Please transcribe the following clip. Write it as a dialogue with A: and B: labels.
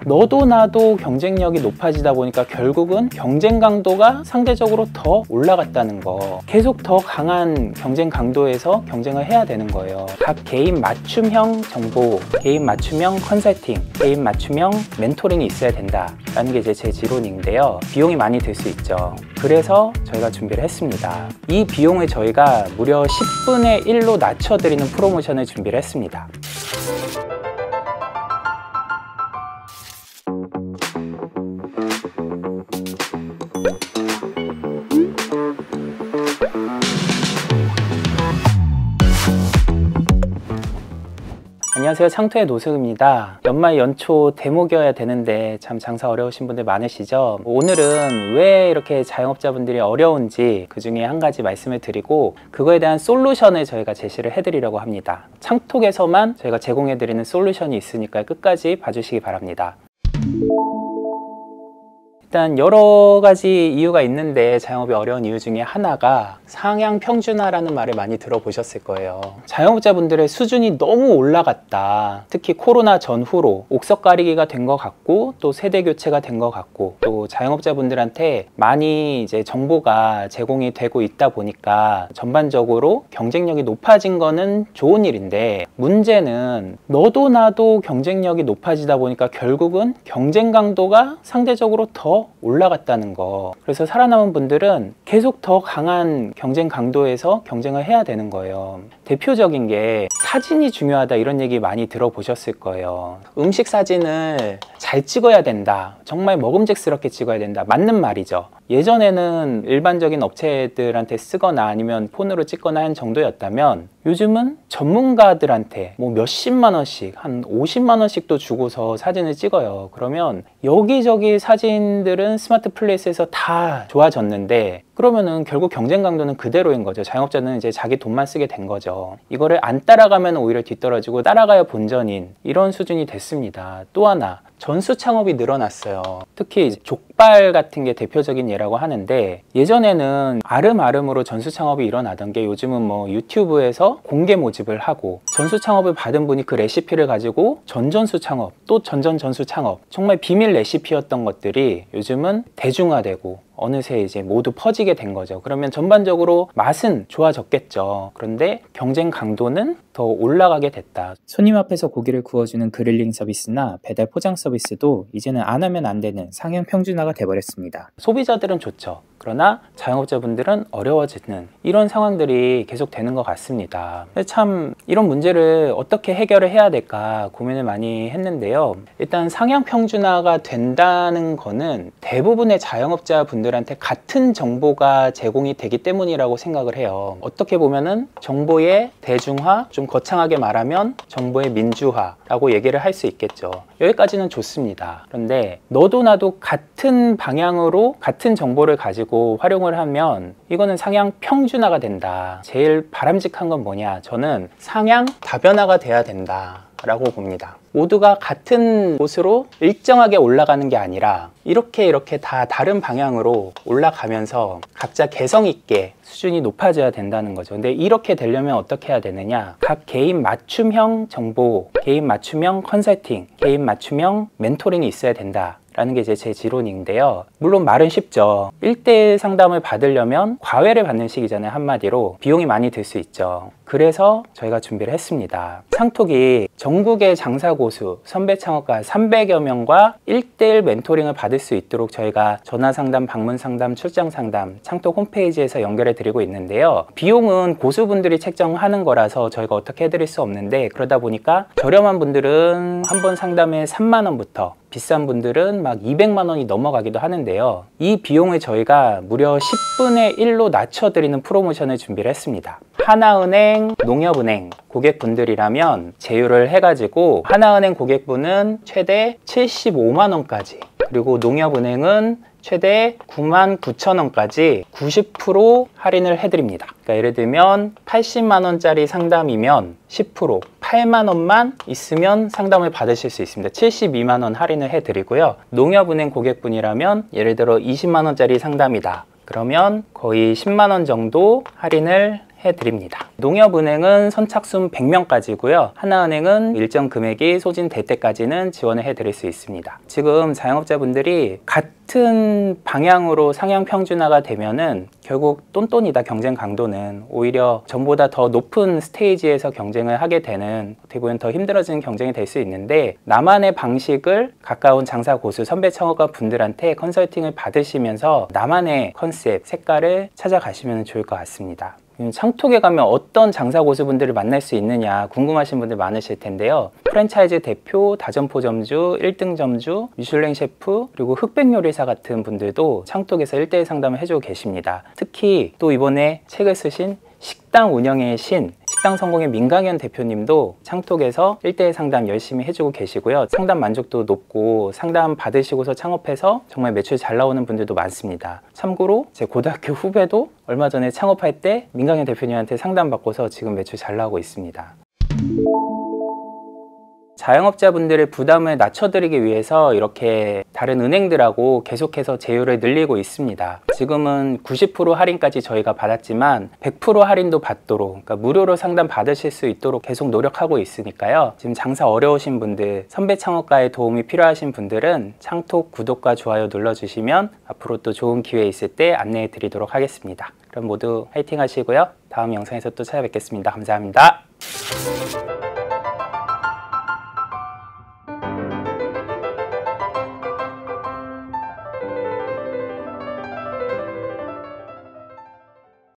A: 너도 나도 경쟁력이 높아지다 보니까 결국은 경쟁 강도가 상대적으로 더 올라갔다는 거, 계속 더 강한 경쟁 강도에서 경쟁을 해야 되는 거예요. 각 개인 맞춤형 정보, 개인 맞춤형 컨설팅, 개인 맞춤형 멘토링이 있어야 된다라는 게 이제 제 지론인데요. 비용이 많이 들 수 있죠. 그래서 저희가 준비를 했습니다. 이 비용을 저희가 무려 10분의 1로 낮춰드리는 프로모션을 준비를 했습니다. 안녕하세요, 창토의 노승입니다. 연말 연초 대목이어야 되는데 참 장사 어려우신 분들 많으시죠? 오늘은 왜 이렇게 자영업자분들이 어려운지 그 중에 한 가지 말씀을 드리고 그거에 대한 솔루션을 저희가 제시를 해드리려고 합니다. 창톡에서만 저희가 제공해드리는 솔루션이 있으니까 끝까지 봐주시기 바랍니다. 일단 여러 가지 이유가 있는데 자영업이 어려운 이유 중에 하나가 상향 평준화라는 말을 많이 들어보셨을 거예요. 자영업자분들의 수준이 너무 올라갔다. 특히 코로나 전후로 옥석 가리기가 된 것 같고 또 세대 교체가 된 것 같고 또 자영업자분들한테 많이 이제 정보가 제공이 되고 있다 보니까 전반적으로 경쟁력이 높아진 거는 좋은 일인데, 문제는 너도 나도 경쟁력이 높아지다 보니까 결국은 경쟁 강도가 상대적으로 더 올라갔다는 거. 그래서 살아남은 분들은 계속 더 강한 경쟁 강도에서 경쟁을 해야 되는 거예요. 대표적인 게 사진이 중요하다, 이런 얘기 많이 들어보셨을 거예요. 음식 사진을 잘 찍어야 된다, 정말 먹음직스럽게 찍어야 된다, 맞는 말이죠. 예전에는 일반적인 업체들한테 쓰거나 아니면 폰으로 찍거나 한 정도였다면 요즘은 전문가들한테 뭐 몇십만 원씩, 한 50만 원씩도 주고서 사진을 찍어요. 그러면 여기저기 사진들은 스마트 플레이스에서 다 좋아졌는데 그러면은 결국 경쟁 강도는 그대로인 거죠. 자영업자는 이제 자기 돈만 쓰게 된 거죠. 이거를 안 따라가면 오히려 뒤떨어지고 따라가야 본전인 이런 수준이 됐습니다. 또 하나, 전수 창업이 늘어났어요. 특히 족발 같은 게 대표적인 예라고 하는데, 예전에는 아름아름으로 전수 창업이 일어나던 게 요즘은 뭐 유튜브에서 공개 모집을 하고 전수 창업을 받은 분이 그 레시피를 가지고 전전수 창업, 또 전전전수 창업, 정말 비밀 레시피였던 것들이 요즘은 대중화되고 어느새 이제 모두 퍼지게 된 거죠. 그러면 전반적으로 맛은 좋아졌겠죠. 그런데 경쟁 강도는 더 올라가게 됐다. 손님 앞에서 고기를 구워주는 그릴링 서비스나 배달 포장 서비스도 이제는 안 하면 안 되는 상향 평준화가 돼버렸습니다. 소비자들은 좋죠. 그러나 자영업자분들은 어려워지는 이런 상황들이 계속 되는 것 같습니다. 참 이런 문제를 어떻게 해결을 해야 될까 고민을 많이 했는데요. 일단 상향 평준화가 된다는 거는 대부분의 자영업자분들한테 같은 정보가 제공이 되기 때문이라고 생각을 해요. 어떻게 보면은 정보의 대중화, 좀 거창하게 말하면 정보의 민주화라고 얘기를 할 수 있겠죠. 여기까지는 좋습니다. 그런데 너도 나도 같은 방향으로 같은 정보를 가지고 활용을 하면 이거는 상향 평준화가 된다. 제일 바람직한 건 뭐냐? 저는 상향 다변화가 돼야 된다 라고 봅니다. 모두가 같은 곳으로 일정하게 올라가는 게 아니라 이렇게 다 다른 방향으로 올라가면서 각자 개성 있게 수준이 높아져야 된다는 거죠. 근데 이렇게 되려면 어떻게 해야 되느냐? 각 개인 맞춤형 정보, 개인 맞춤형 컨설팅, 개인 맞춤형 멘토링이 있어야 된다 라는 게 이제 제 지론인데요. 물론 말은 쉽죠. 1대1 상담을 받으려면 과외를 받는 시기잖아요. 한마디로 비용이 많이 들 수 있죠. 그래서 저희가 준비를 했습니다. 창톡이 전국의 장사고수, 선배 창업가 300여 명과 1대1 멘토링을 받을 수 있도록 저희가 전화상담, 방문상담, 출장상담 창톡 홈페이지에서 연결해 드리고 있는데요. 비용은 고수분들이 책정하는 거라서 저희가 어떻게 해드릴 수 없는데, 그러다 보니까 저렴한 분들은 한 번 상담에 3만 원부터 비싼 분들은 막 200만 원이 넘어가기도 하는데요. 이 비용을 저희가 무려 10분의 1로 낮춰드리는 프로모션을 준비를 했습니다. 하나은행, 농협은행 고객분들이라면 제휴를 해가지고 하나은행 고객분은 최대 75만 원까지, 그리고 농협은행은 최대 99,000원까지 90% 할인을 해드립니다. 그러니까 예를 들면 80만 원짜리 상담이면 10%, 8만 원만 있으면 상담을 받으실 수 있습니다. 72만 원 할인을 해드리고요. 농협은행 고객분이라면 예를 들어 20만 원짜리 상담이다. 그러면 거의 10만 원 정도 할인을 해드립니다. 농협은행은 선착순 100명까지고요. 하나은행은 일정 금액이 소진될 때까지는 지원을 해드릴 수 있습니다. 지금 자영업자분들이 같은 방향으로 상향 평준화가 되면은 결국 똔똔이다. 경쟁 강도는 오히려 전보다 더 높은 스테이지에서 경쟁을 하게 되는, 어떻게 보면 더 힘들어지는 경쟁이 될 수 있는데, 나만의 방식을 가까운 장사 고수 선배 창업가 분들한테 컨설팅을 받으시면서 나만의 컨셉, 색깔을 찾아가시면 좋을 것 같습니다. 창톡에 가면 어떤 장사 고수분들을 만날 수 있느냐 궁금하신 분들 많으실 텐데요. 프랜차이즈 대표, 다점포점주, 1등 점주, 미슐랭 셰프, 그리고 흑백 요리사 같은 분들도 창톡에서 1대1 상담을 해주고 계십니다. 특히 또 이번에 책을 쓰신 식당 운영의 신, 식당 성공의 민강현 대표님도 창톡에서 1대1 상담 열심히 해주고 계시고요. 상담 만족도 높고 상담 받으시고서 창업해서 정말 매출 잘 나오는 분들도 많습니다. 참고로 제 고등학교 후배도 얼마 전에 창업할 때 민강현 대표님한테 상담받고서 지금 매출 잘 나오고 있습니다. 자영업자분들의 부담을 낮춰드리기 위해서 이렇게 다른 은행들하고 계속해서 제휴를 늘리고 있습니다. 지금은 90% 할인까지 저희가 받았지만 100% 할인도 받도록, 그러니까 무료로 상담 받으실 수 있도록 계속 노력하고 있으니까요. 지금 장사 어려우신 분들, 선배 창업가의 도움이 필요하신 분들은 창톡 구독과 좋아요 눌러주시면 앞으로 또 좋은 기회 있을 때 안내해 드리도록 하겠습니다. 그럼 모두 화이팅 하시고요. 다음 영상에서 또 찾아뵙겠습니다. 감사합니다.